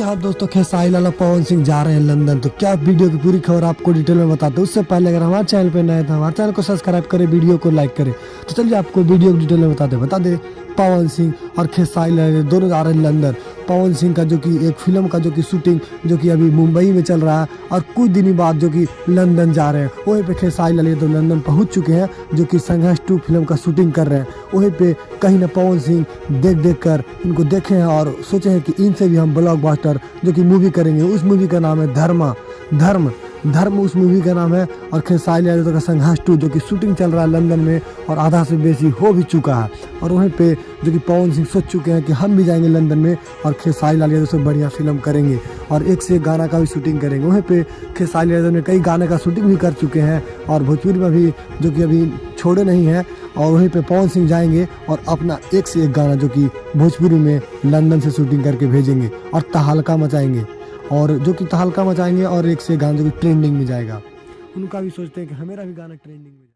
हाँ दोस्तों, खेसारी लाल और पवन सिंह जा रहे हैं लंदन। तो क्या वीडियो की पूरी खबर आपको डिटेल में बताते हैं। उससे पहले अगर हमारे चैनल पे नए थे, हमारे चैनल को सब्सक्राइब करें, वीडियो को लाइक करें। तो चलिए आपको वीडियो की डिटेल में बता दे पवन सिंह और खेसारी लाल दोनों जा रहे हैं लंदन। पवन सिंह का जो कि एक फिल्म का जो कि शूटिंग जो कि अभी मुंबई में चल रहा है और कुछ दिन बाद जो कि लंदन जा रहे हैं। वहीं पे खेसारी लाल तो लंदन पहुंच चुके हैं, जो कि संघर्ष 2 फिल्म का शूटिंग कर रहे हैं। वहीं पे कहीं ना पवन सिंह देख कर इनको देखे हैं और सोचे हैं कि इनसे भी हम ब्लॉकबस्टर जो कि मूवी करेंगे। उस मूवी का नाम है धर्म उस मूवी का नाम है। और खेसारी लाल का संघर्ष 2 जो कि शूटिंग चल रहा है लंदन में और आधा से बेसी हो भी चुका है। और वहीं पे जो कि पवन सिंह सोच चुके हैं कि हम भी जाएंगे लंदन में और खेसारी लाल से बढ़िया फिल्म करेंगे और एक से एक गाना का भी शूटिंग करेंगे। वहीं पे खेसारी लाल ने कई गाने का शूटिंग भी कर चुके हैं और भोजपुरी में भी जो कि अभी छोड़े नहीं हैं। और वहीं पे पवन सिंह जाएंगे और अपना एक से एक गाना जो कि भोजपुरी में लंदन से शूटिंग करके भेजेंगे और तहलका मचाएंगे। और जो कि तहलका मचाएंगे और एक से एक गाना जो कि ट्रेंडिंग में जाएगा। उनका भी सोचते हैं कि हमारा भी गाना ट्रेंडिंग में